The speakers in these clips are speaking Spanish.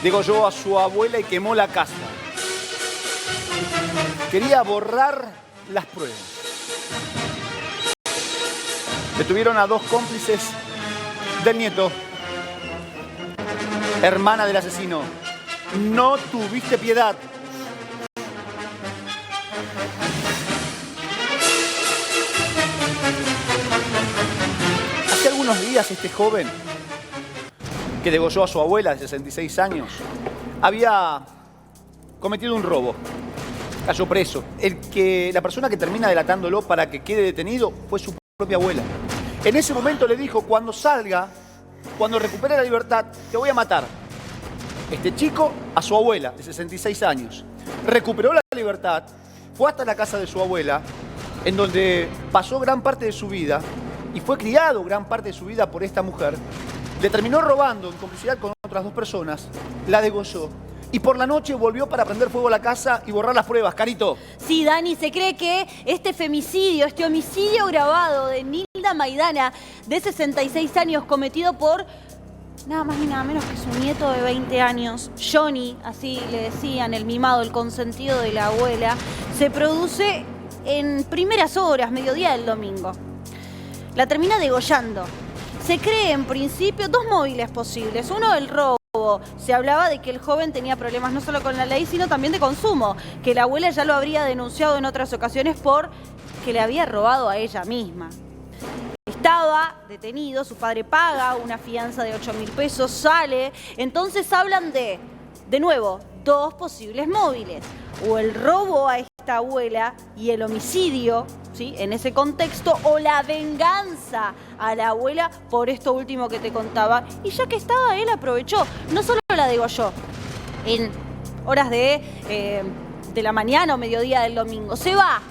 Degolló a su abuela y quemó la casa. Quería borrar las pruebas. Detuvieron a 2 cómplices del nieto. Hermana del asesino, no tuviste piedad. Hace algunos días este joven, que degolló a su abuela de 66 años, había cometido un robo. Cayó preso. La persona que termina delatándolo para que quede detenido fue su propia abuela. En ese momento le dijo, cuando salga, cuando recupere la libertad, te voy a matar. Este chico a su abuela de 66 años. Recuperó la libertad, fue hasta la casa de su abuela, en donde pasó gran parte de su vida y fue criado gran parte de su vida por esta mujer. Le terminó robando en complicidad con otras 2 personas, la degolló y por la noche volvió para prender fuego a la casa y borrar las pruebas. Carito. Sí, Dani, se cree que este femicidio, este homicidio grabado de Nilda Maidana, de 66 años, cometido por nada más ni nada menos que su nieto de 20 años, Johnny, así le decían, el mimado, el consentido de la abuela, se produce en primeras horas, mediodía del domingo. La termina degollando. Se cree en principio 2 móviles posibles. Uno, el robo. Se hablaba de que el joven tenía problemas no solo con la ley, sino también de consumo, que la abuela ya lo habría denunciado en otras ocasiones por que le había robado a ella misma. Estaba detenido, su padre paga una fianza de 8.000 pesos, sale. Entonces hablan de nuevo, 2 posibles móviles. O el robo a esta abuela y el homicidio, ¿sí?, en ese contexto, o la venganza a la abuela por esto último que te contaba. Y ya que estaba, él aprovechó. No solo la degolló en horas de la mañana o mediodía del domingo. Se va.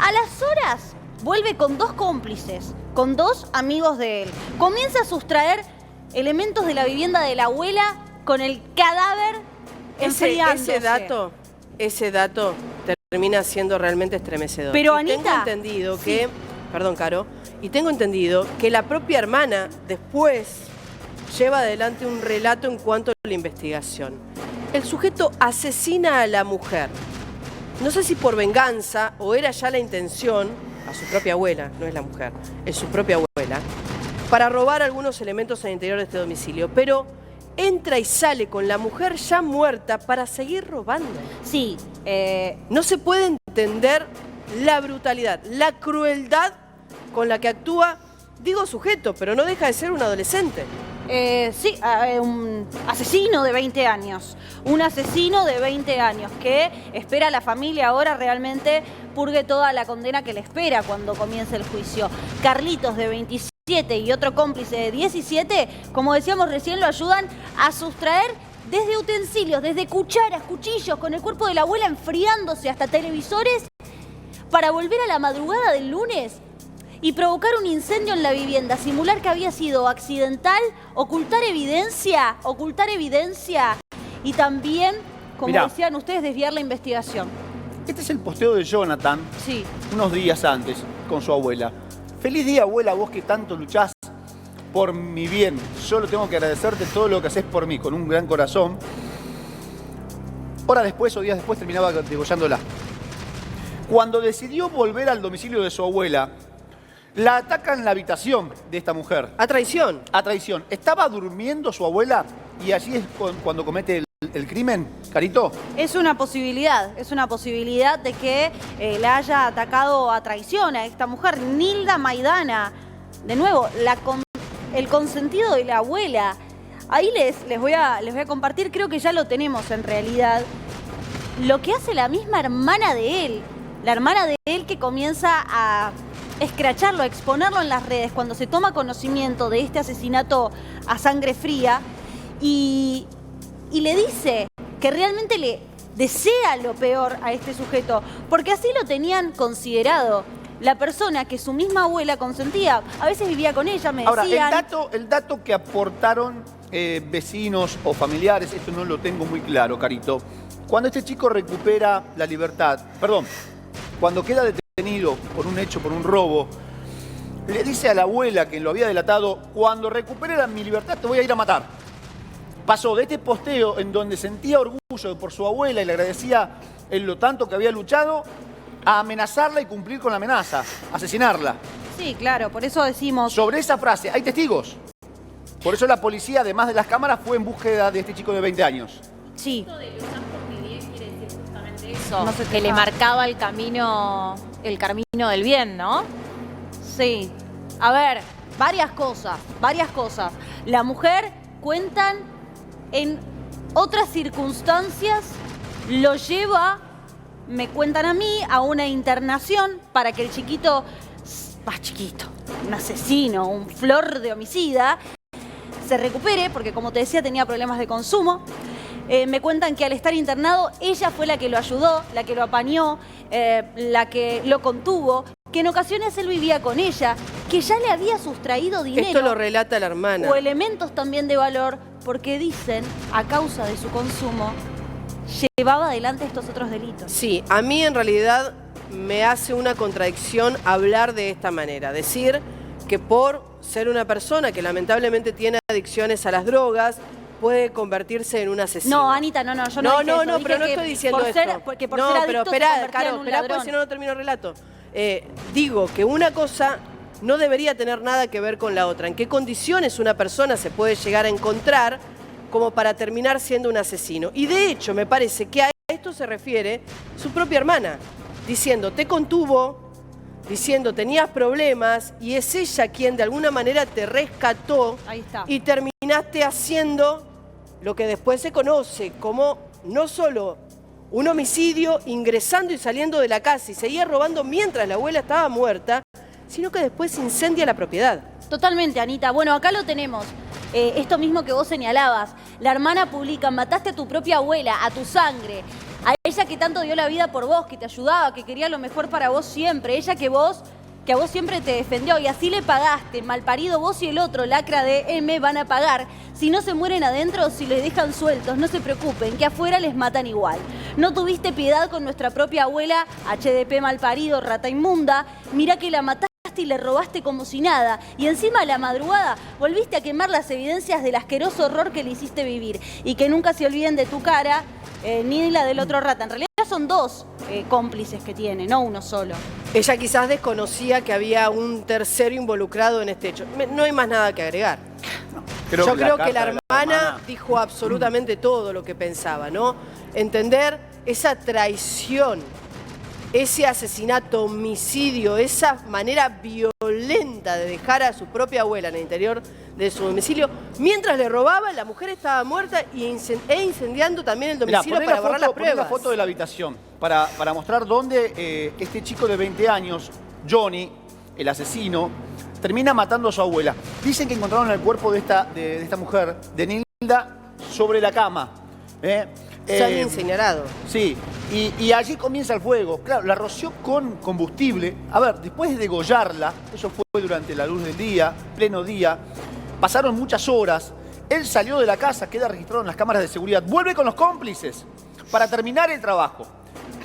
A las horas vuelve con 2 cómplices, con 2 amigos de él. Comienza a sustraer elementos de la vivienda de la abuela con el cadáver enfriándose. Ese dato termina siendo realmente estremecedor. Pero, y Anita, tengo entendido sí. que, perdón, Caro, y tengo entendido que la propia hermana después lleva adelante un relato en cuanto a la investigación. El sujeto asesina a la mujer. No sé si por venganza o era ya la intención, a su propia abuela, no es la mujer, es su propia abuela, para robar algunos elementos al interior de este domicilio. Pero entra y sale con la mujer ya muerta para seguir robando. Sí. No se puede entender la brutalidad, la crueldad con la que actúa, digo sujeto, pero no deja de ser un adolescente. Sí, un asesino de 20 años. Un asesino de 20 años que espera a la familia ahora realmente purgue toda la condena que le espera cuando comience el juicio. Carlitos, de 27, y otro cómplice de 17, como decíamos recién, lo ayudan a sustraer desde utensilios, desde cucharas, cuchillos, con el cuerpo de la abuela enfriándose, hasta televisores, para volver a la madrugada del lunes y provocar un incendio en la vivienda, simular que había sido accidental, ocultar evidencia y también, como decían ustedes, desviar la investigación. Este es el posteo de Jonathan, sí, unos días antes, con su abuela. Feliz día, abuela, vos que tanto luchás por mi bien. Solo tengo que agradecerte todo lo que haces por mí, con un gran corazón. Horas después o días después terminaba degollándola. Cuando decidió volver al domicilio de su abuela, la atacan en la habitación de esta mujer. A traición. A traición. ¿Estaba durmiendo su abuela y allí es cuando comete el crimen, Carito? Es una posibilidad de que la haya atacado a traición a esta mujer, Nilda Maidana. De nuevo, el consentido de la abuela. Ahí les voy a compartir, creo que ya lo tenemos en realidad, lo que hace la misma hermana de él. La hermana de él que comienza a escracharlo, a exponerlo en las redes cuando se toma conocimiento de este asesinato a sangre fría y le dice que realmente le desea lo peor a este sujeto, porque así lo tenían considerado. La persona que su misma abuela consentía, a veces vivía con ella, me decían... Ahora, el dato que aportaron vecinos o familiares, esto no lo tengo muy claro, Carito. Cuando este chico recupera la libertad, cuando queda detenido por un hecho, por un robo, le dice a la abuela que lo había delatado, cuando recupere mi libertad te voy a ir a matar. Pasó de este posteo en donde sentía orgullo por su abuela y le agradecía en lo tanto que había luchado, a amenazarla y cumplir con la amenaza, asesinarla. Sí, claro, por eso decimos... Sobre esa frase, hay testigos. Por eso la policía, además de las cámaras, fue en búsqueda de este chico de 20 años. Sí. Eso, No se que le queja. marcaba el camino del bien, ¿no? Sí. A ver, varias cosas. La mujer, cuentan, en otras circunstancias, lo lleva, me cuentan a mí, a una internación para que el chiquito, más chiquito, un asesino, un flor de homicida, se recupere, porque como te decía, tenía problemas de consumo. Me cuentan que al estar internado, ella fue la que lo ayudó, la que lo apañó, la que lo contuvo, que en ocasiones él vivía con ella, que ya le había sustraído dinero. Esto lo relata la hermana. O elementos también de valor, porque dicen, a causa de su consumo, llevaba adelante estos otros delitos. Sí, a mí en realidad me hace una contradicción hablar de esta manera. Decir que por ser una persona que lamentablemente tiene adicciones a las drogas, puede convertirse en un asesino. No, Anita, no, yo no dije eso. No, Dije pero no que estoy diciendo por esto. porque por no, ser pero adicto se esperá, convertía en Caro, un esperá, ladrón. porque si no, no termino el relato. Digo que una cosa no debería tener nada que ver con la otra. ¿En qué condiciones una persona se puede llegar a encontrar como para terminar siendo un asesino? Y de hecho, me parece que a esto se refiere su propia hermana, diciendo, te contuvo, diciendo, tenías problemas, y es ella quien de alguna manera te rescató. Ahí está. Y terminaste haciendo lo que después se conoce como no solo un homicidio, ingresando y saliendo de la casa y seguía robando mientras la abuela estaba muerta, sino que después incendia la propiedad. Totalmente, Anita. Bueno, acá lo tenemos. Esto mismo que vos señalabas. La hermana publica, mataste a tu propia abuela, a tu sangre. A ella que tanto dio la vida por vos, que te ayudaba, que quería lo mejor para vos siempre. Ella que a vos siempre te defendió. Y así le pagaste. Malparido, vos y el otro, lacra de M, van a pagar. Si no se mueren adentro, si les dejan sueltos, no se preocupen, que afuera les matan igual. No tuviste piedad con nuestra propia abuela, HDP malparido, rata inmunda. Mirá que la mataste y le robaste como si nada. Y encima a la madrugada volviste a quemar las evidencias del asqueroso horror que le hiciste vivir. Y que nunca se olviden de tu cara, ni la del otro rata. En realidad son dos cómplices que tiene, no uno solo. Ella quizás desconocía que había un tercero involucrado en este hecho. No hay más nada que agregar. Yo creo que la hermana dijo absolutamente todo lo que pensaba, ¿no? Entender esa traición, ese asesinato, homicidio, esa manera violenta de dejar a su propia abuela en el interior de su domicilio. Mientras le robaba, la mujer estaba muerta e incendiando también el domicilio para borrar las Poné la pruebas. foto de la habitación para mostrar dónde este chico de 20 años, Johnny, el asesino, termina matando a su abuela. Dicen que encontraron el cuerpo de esta mujer, de Nilda, sobre la cama. Se había incinerado. Sí, y allí comienza el fuego. Claro, la roció con combustible. A ver, después de degollarla, eso fue durante la luz del día, pleno día, pasaron muchas horas. Él salió de la casa, queda registrado en las cámaras de seguridad. Vuelve con los cómplices para terminar el trabajo.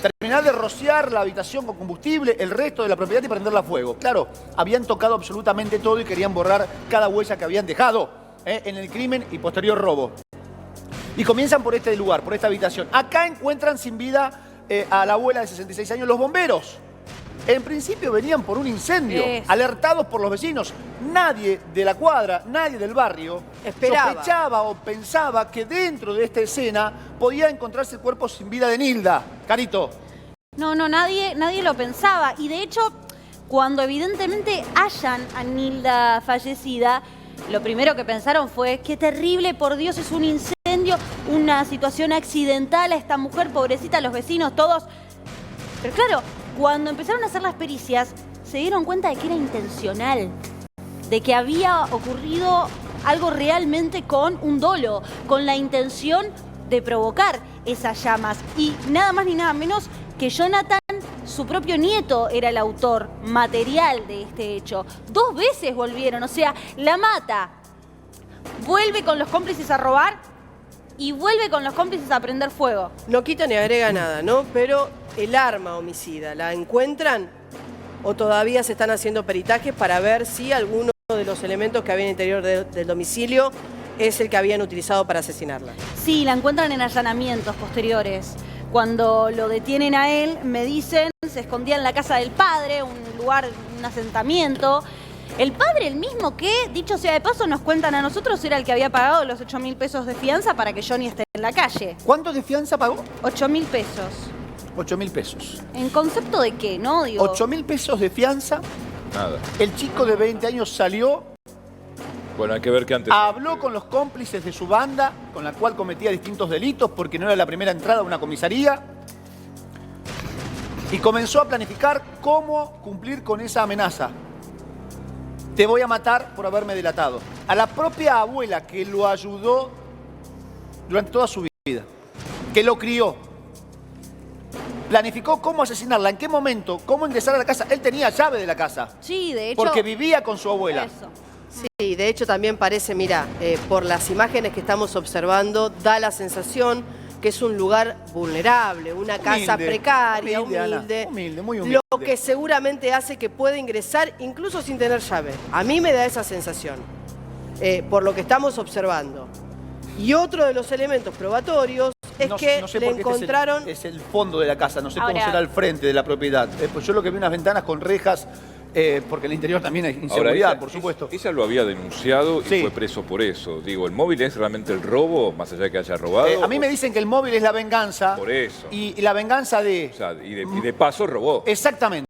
Terminar de rociar la habitación con combustible, el resto de la propiedad y prenderla a fuego. Claro, habían tocado absolutamente todo y querían borrar cada huella que habían dejado en el crimen y posterior robo. Y comienzan por este lugar, por esta habitación. Acá encuentran sin vida a la abuela de 66 años los bomberos. En principio venían por un incendio, alertados por los vecinos. Nadie de la cuadra, nadie del barrio sospechaba o pensaba que dentro de esta escena podía encontrarse el cuerpo sin vida de Nilda. Carito. No, nadie lo pensaba. Y de hecho, cuando evidentemente hallan a Nilda fallecida, lo primero que pensaron fue, qué terrible, por Dios, es un incendio, una situación accidental a esta mujer, pobrecita, los vecinos, todos. Pero claro, cuando empezaron a hacer las pericias, se dieron cuenta de que era intencional, de que había ocurrido algo realmente con un dolo, con la intención de provocar esas llamas. Y nada más ni nada menos que Jonathan, su propio nieto, era el autor material de este hecho. 2 veces volvieron, o sea, la mata, vuelve con los cómplices a robar y vuelve con los cómplices a prender fuego. No quita ni agrega nada, ¿no? Pero el arma homicida, ¿la encuentran? ¿O todavía se están haciendo peritajes para ver si alguno de los elementos que había en el interior del domicilio es el que habían utilizado para asesinarla. Sí, la encuentran en allanamientos posteriores. Cuando lo detienen a él, me dicen, se escondía en la casa del padre, un lugar, un asentamiento. El padre, el mismo que, dicho sea de paso, nos cuentan a nosotros, era el que había pagado los 8.000 pesos de fianza para que Johnny esté en la calle. ¿Cuánto de fianza pagó? 8.000 pesos. 8.000 pesos. ¿En concepto de qué, no? Digo, 8.000 pesos de fianza. Nada. El chico de 20 años salió, Bueno, hay que ver que antes... habló con los cómplices de su banda, con la cual cometía distintos delitos, porque no era la primera entrada a una comisaría, y comenzó a planificar cómo cumplir con esa amenaza. Te voy a matar por haberme delatado. A la propia abuela que lo ayudó durante toda su vida, que lo crió. Planificó cómo asesinarla, en qué momento, cómo ingresar a la casa. Él tenía llave de la casa, sí, de hecho... porque vivía con su abuela. Eso. Sí, de hecho también parece, mira, por las imágenes que estamos observando, da la sensación que es un lugar vulnerable, una casa Humilde, precaria, humilde, Ana, humilde, humilde, muy humilde. lo que seguramente hace que pueda ingresar incluso sin tener llave. A mí me da esa sensación, por lo que estamos observando. Y otro de los elementos probatorios es que sé le por qué encontraron... es el fondo de la casa, no sé Ahora- cómo será el frente de la propiedad. Pues yo lo que vi unas ventanas con rejas, porque en el interior también hay inseguridad, por supuesto. Ella lo había denunciado y Sí. fue preso por eso. Digo, ¿el móvil es realmente el robo, más allá de que haya robado? A mí me dicen que el móvil es la venganza. Por eso. Y la venganza de... O sea, y de paso robó. Exactamente.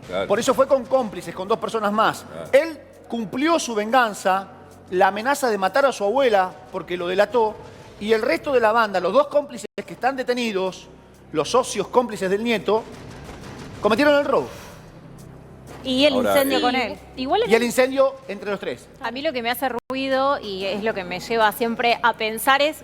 Claro. Por eso fue con cómplices, con 2 personas más. Claro. Él cumplió su venganza, la amenaza de matar a su abuela porque lo delató, y el resto de la banda, los 2 cómplices que están detenidos, los socios cómplices del nieto, cometieron el robo. Y el Ahora, incendio Sí, con él. Igual Y el incendio entre los 3. a mí lo que me hace ruido y es lo que me lleva siempre a pensar es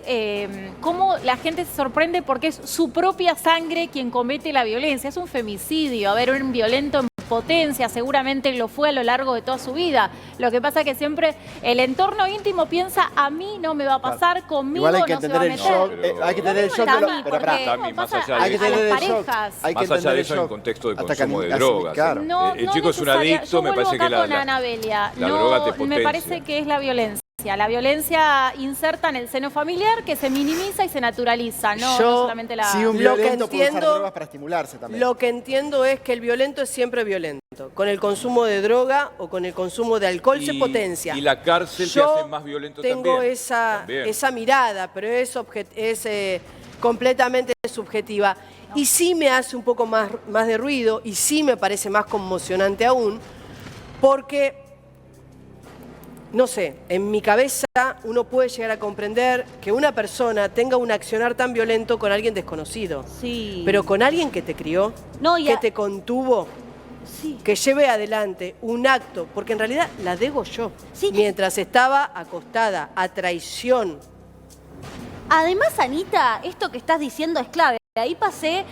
cómo la gente se sorprende porque es su propia sangre quien comete la violencia. Es un femicidio, a ver, un violento en potencia, seguramente lo fue a lo largo de toda su vida. Lo que pasa es que siempre el entorno íntimo piensa, a mí no me va a pasar, conmigo Igual hay que no se va a entender el meter. shock, Pero- hay que entender el shock de Tami, lo... Pero porque pará, Tami, no más pasa allá a, de hay que eso. a las entender el shock. parejas. Hay que Más allá entender de el eso, en shock. contexto de Hasta consumo de así, drogas. claro. No, El no chico es un necesaria- adicto, yo me vuelvo parece que acá con la Anabelia. la No, droga te me potencia. parece que es la violencia. La violencia inserta en el seno familiar que se minimiza y se naturaliza, no, Yo- no solamente la... Sí, un Lo que violento puede usar entiendo- drogas para estimularse también. Lo que entiendo es que el violento es siempre violento. Con el consumo de droga o con el consumo de alcohol se potencia. Y la cárcel te Yo hace más violento tengo también. esa También. esa mirada, pero es completamente subjetiva. Y sí me hace un poco más de ruido y sí me parece más conmocionante aún, porque, no sé, en mi cabeza uno puede llegar a comprender que una persona tenga un accionar tan violento con alguien desconocido. Sí. Pero con alguien que te crió, No, y que a- te contuvo, Sí. que lleve adelante un acto, porque en realidad la debo yo, Sí. mientras estaba acostada a traición. Además, Anita, esto que estás diciendo es clave. Ahí pasé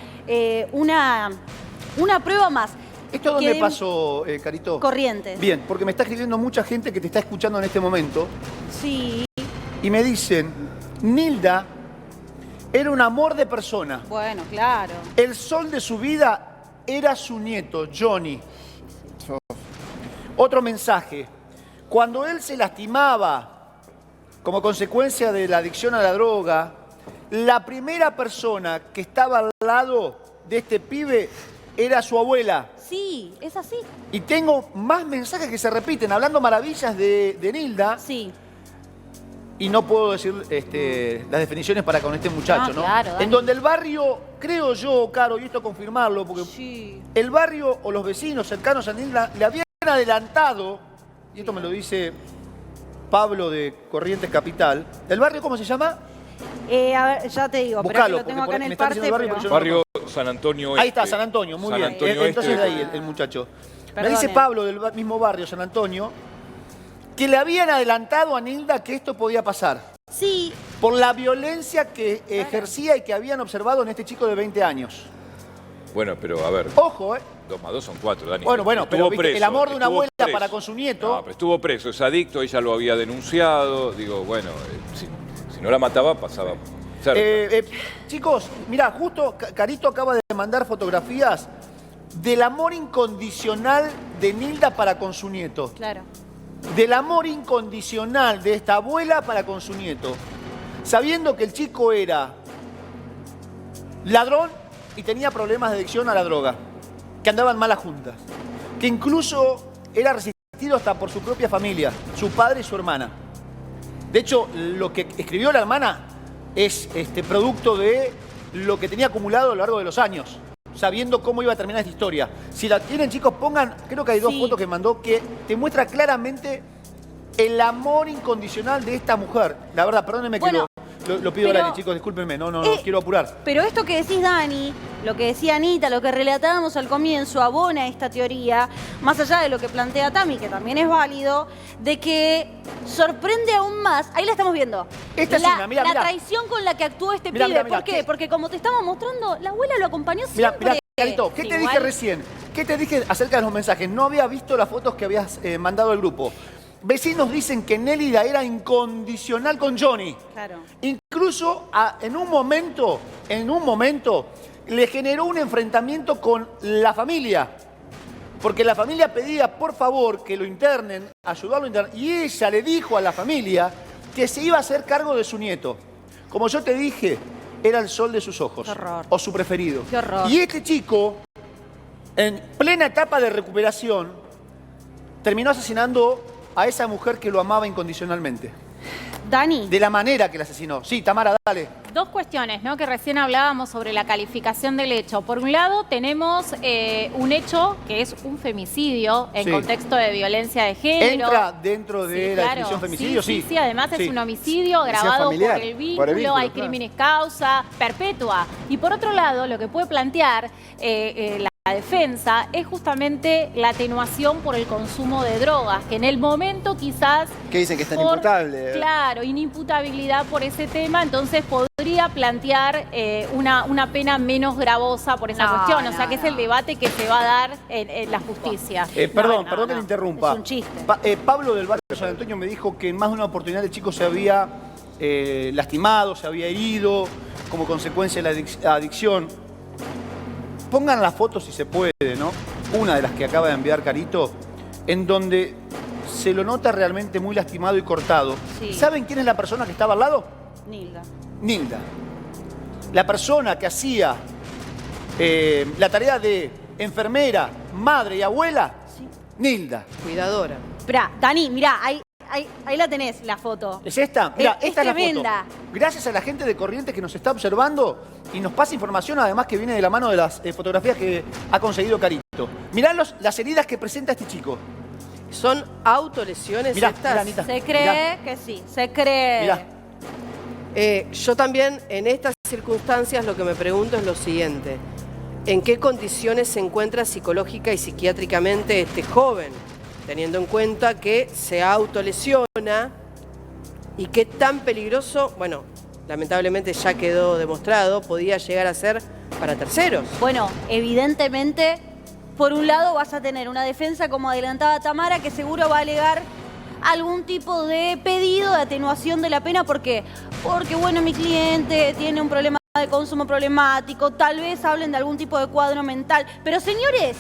una prueba más. ¿Esto dónde Que- pasó, Carito? Corrientes. Bien, porque me está escribiendo mucha gente que te está escuchando en este momento Sí, y me dicen, Nilda era un amor de persona. bueno, claro. El sol de su vida era su nieto, Johnny. Otro mensaje. Cuando él se lastimaba como consecuencia de la adicción a la droga, la primera persona que estaba al lado de este pibe era su abuela. Sí, es así. Y tengo más mensajes que se repiten, hablando maravillas de Nilda, Sí. y no puedo decir las definiciones para con este muchacho, No, ¿no? claro, Dani. En donde el barrio, creo yo, Caro, y esto confirmarlo, porque Sí. el barrio o los vecinos cercanos a Nilda le habían adelantado, y esto me lo dice Pablo de Corrientes Capital. ¿El barrio cómo se llama? A ver, ya te digo, pero Buscalo, lo tengo porque acá en me el están parte, diciendo barrio, pero- pero yo no Barrio San Antonio Oeste. Ahí está, San Antonio, muy San bien. Antonio Entonces Este. de ahí el muchacho. Me Perdone. dice Pablo del mismo barrio, San Antonio, que le habían adelantado a Nilda que esto podía pasar. Sí, Por la violencia que ejercía y que habían observado en este chico de 20 años. Bueno, pero a ver, Ojo, ¿eh? 2 más 2 son 4, Dani. Bueno, Estuvo pero viste, el amor de una estuvo abuela preso. para con su nieto. No, pero estuvo preso, es adicto, ella lo había denunciado. Digo, bueno, si no la mataba, pasaba cerca. Chicos, mirá, justo Carito acaba de mandar fotografías del amor incondicional de Nilda para con su nieto. claro. del amor incondicional de esta abuela para con su nieto, sabiendo que el chico era ladrón y tenía problemas de adicción a la droga, que andaban malas juntas, que incluso era resistido hasta por su propia familia, su padre y su hermana. De hecho, lo que escribió la hermana es producto de lo que tenía acumulado a lo largo de los años, sabiendo cómo iba a terminar esta historia. Si la tienen, chicos, pongan, creo que hay dos fotos que mandó que te muestra claramente el amor incondicional de esta mujer. La verdad, perdónenme que lo pido al aire, chicos, discúlpenme, no quiero apurar. Pero esto que decís, Dani, lo que decía Anita, lo que relatábamos al comienzo, abona esta teoría, más allá de lo que plantea Tami, que también es válido, de que sorprende aún más. Ahí la estamos viendo. Esta escena, mirá, la mirá. traición con la que actuó este Mirá, pibe. mirá, ¿Por qué? ¿qué? Porque como te estamos mostrando, la abuela lo acompañó siempre. Mirá, Carito, ¿qué te dije recién? ¿Qué te dije acerca de los mensajes? No había visto las fotos que habías mandado al grupo. Vecinos dicen que Nélida era incondicional con Johnny. Claro. Incluso en un momento, le generó un enfrentamiento con la familia. Porque la familia pedía, por favor, que lo internen, ayudarlo a internar. Y ella le dijo a la familia que se iba a hacer cargo de su nieto. Como yo te dije, era el sol de sus ojos. Qué horror. O su preferido. Qué horror. Y este chico, en plena etapa de recuperación, terminó asesinando a esa mujer que lo amaba incondicionalmente. Dani. De la manera que la asesinó. Sí, Tamara, dale. Dos cuestiones, ¿no? Que recién hablábamos sobre la calificación del hecho. Por un lado, tenemos un hecho que es un femicidio en contexto de violencia de género. ¿Entra dentro de la definición femicidio? Sí, además es un homicidio agravado por el vínculo, hay crímenes causa, perpetua. Y por otro lado, lo que puede plantear la defensa es justamente la atenuación por el consumo de drogas, que en el momento quizás... Que dicen que es tan imputable. Claro, inimputabilidad por ese tema, entonces podría plantear una pena menos gravosa por esa cuestión. O sea, que es el debate que se va a dar en la justicia. Perdón que le interrumpa. Es un chiste. Pablo del barrio San Antonio me dijo que en más de una oportunidad el chico se había lastimado, se había herido como consecuencia de la adicción. Pongan la foto si se puede, ¿no? Una de las que acaba de enviar Carito, en donde se lo nota realmente muy lastimado y cortado. Sí. ¿Saben quién es la persona que estaba al lado? Nilda. Nilda. La persona que hacía la tarea de enfermera, madre y abuela, Nilda. Cuidadora. Esperá, Dani, mirá, ahí la tenés, la foto. ¿Es esta? Mirá, Es esta es la tremenda. foto. Gracias a la gente de Corrientes que nos está observando y nos pasa información, además que viene de la mano de las fotografías que ha conseguido Carito. Mirá las heridas que presenta este chico. ¿Son autolesiones Mirá, estas? mirá, Anita. Se cree que sí, se cree. Mirá. Yo también, en estas circunstancias, lo que me pregunto es lo siguiente. ¿En qué condiciones se encuentra psicológica y psiquiátricamente este joven? Teniendo en cuenta que se autolesiona y qué tan peligroso, bueno, lamentablemente ya quedó demostrado, podía llegar a ser para terceros. Bueno, evidentemente, por un lado vas a tener una defensa, como adelantaba Tamara, que seguro va a alegar algún tipo de pedido de atenuación de la pena. ¿Por qué? Porque, bueno, mi cliente tiene un problema de consumo problemático, tal vez hablen de algún tipo de cuadro mental. Pero, señores,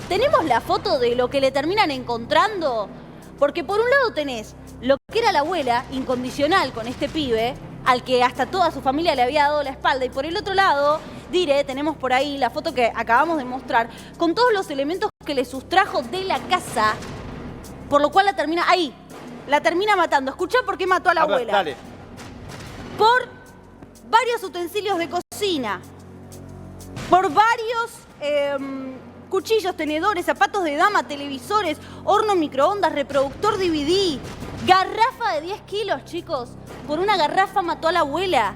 ¿tenemos la foto de lo que le terminan encontrando? Porque por un lado tenés lo que era la abuela incondicional con este pibe, al que hasta toda su familia le había dado la espalda, y por el otro lado, tenemos por ahí la foto que acabamos de mostrar, con todos los elementos que le sustrajo de la casa, por lo cual la termina matando. Escuchá por qué mató a la abuela. Dale. Por varios utensilios de cocina, por varios cuchillos, tenedores, zapatos de dama, televisores, horno microondas, reproductor DVD, garrafa de 10 kilos, chicos. Por una garrafa mató a la abuela.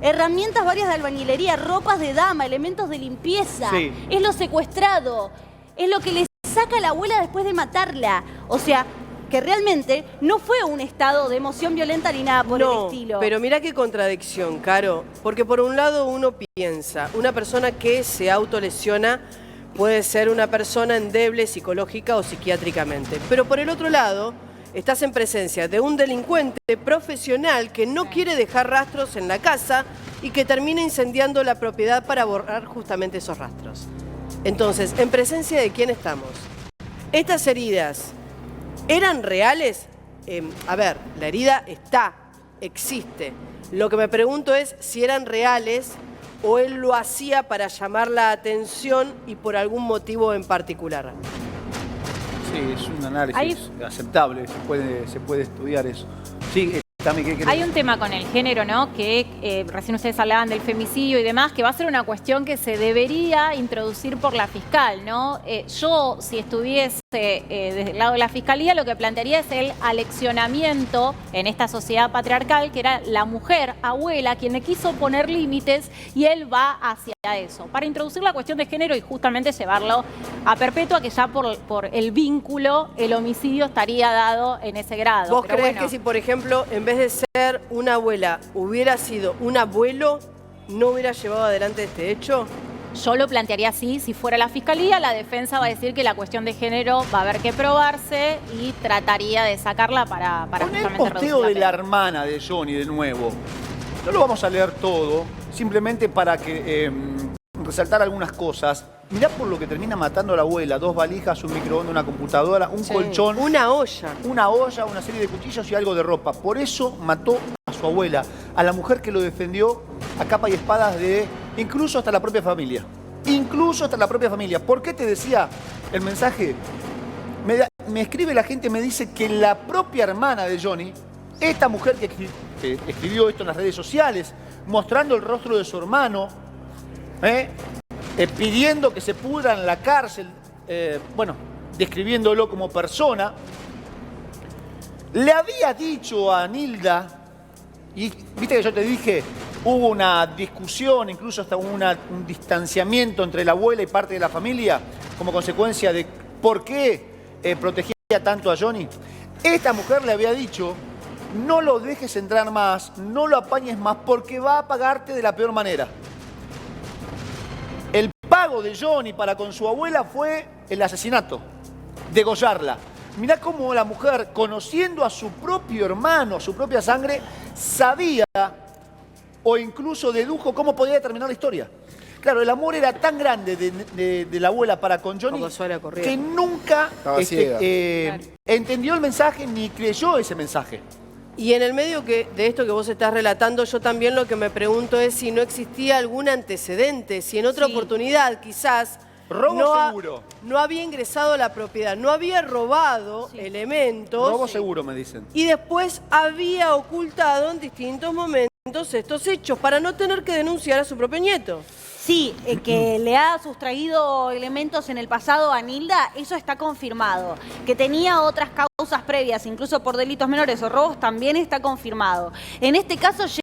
Herramientas varias de albañilería, ropas de dama, elementos de limpieza. Sí. Es lo secuestrado. Es lo que le saca a la abuela después de matarla. O sea, que realmente no fue un estado de emoción violenta ni nada por el estilo. Pero mirá qué contradicción, Caro. Porque por un lado uno piensa, una persona que se autolesiona puede ser una persona endeble psicológica o psiquiátricamente. Pero por el otro lado, estás en presencia de un delincuente profesional que no quiere dejar rastros en la casa y que termina incendiando la propiedad para borrar justamente esos rastros. Entonces, ¿en presencia de quién estamos? Estas heridas ¿Eran reales? A ver, la herida existe. Lo que me pregunto es si eran reales o él lo hacía para llamar la atención y por algún motivo en particular. Sí, es un análisis aceptable, se puede estudiar eso. Sí, Tami, ¿qué querés? Hay un tema con el género, ¿no? Que recién ustedes hablaban del femicidio y demás, que va a ser una cuestión que se debería introducir por la fiscal, ¿no? Yo, si estuviese desde el lado de la fiscalía, lo que plantearía es el aleccionamiento en esta sociedad patriarcal, que era la mujer, abuela, quien le quiso poner límites y él va hacia eso, para introducir la cuestión de género y justamente llevarlo a perpetua, que ya por el vínculo, el homicidio estaría dado en ese grado. ¿Vos Pero creés bueno, que si, por ejemplo, en vez de ser una abuela, hubiera sido un abuelo, no hubiera llevado adelante este hecho? yo lo plantearía así, si fuera la fiscalía, la defensa va a decir que la cuestión de género va a haber que probarse y trataría de sacarla para Con el justamente posteo reducir de la la pena. hermana de Johnny de nuevo, no lo vamos a leer todo, simplemente para que resaltar algunas cosas. Mirá por lo que termina matando a la abuela: 2 valijas, un microondas, una computadora, un colchón, Una olla. una olla, una serie de cuchillos y algo de ropa. Por eso mató a su abuela, a la mujer que lo defendió a capa y espadas de incluso hasta la propia familia. Incluso hasta la propia familia. ¿Por qué te decía el mensaje? Me escribe la gente, me dice que la propia hermana de Johnny, esta mujer que escribió esto en las redes sociales, mostrando el rostro de su hermano, pidiendo que se pudra en la cárcel, describiéndolo como persona, le había dicho a Nilda, y viste que yo te dije, hubo una discusión, incluso hasta un distanciamiento entre la abuela y parte de la familia, como consecuencia de por qué protegía tanto a Johnny. Esta mujer le había dicho: no lo dejes entrar más, no lo apañes más, porque va a pagarte de la peor manera. El pago de Johnny para con su abuela fue el asesinato, degollarla. Mirá cómo la mujer, conociendo a su propio hermano, a su propia sangre, sabía o incluso dedujo cómo podía terminar la historia. Claro, el amor era tan grande de la abuela para con Johnny que nunca entendió el mensaje ni creyó ese mensaje. Y en el medio de esto que vos estás relatando, yo también lo que me pregunto es si no existía algún antecedente, si en otra oportunidad quizás Robo no había ingresado a la propiedad, no había robado elementos. Robo seguro, me dicen. Y después había ocultado en distintos momentos estos hechos para no tener que denunciar a su propio nieto. Sí, que le ha sustraído elementos en el pasado a Nilda, eso está confirmado. Que tenía otras causas previas, incluso por delitos menores o robos, también está confirmado. En este caso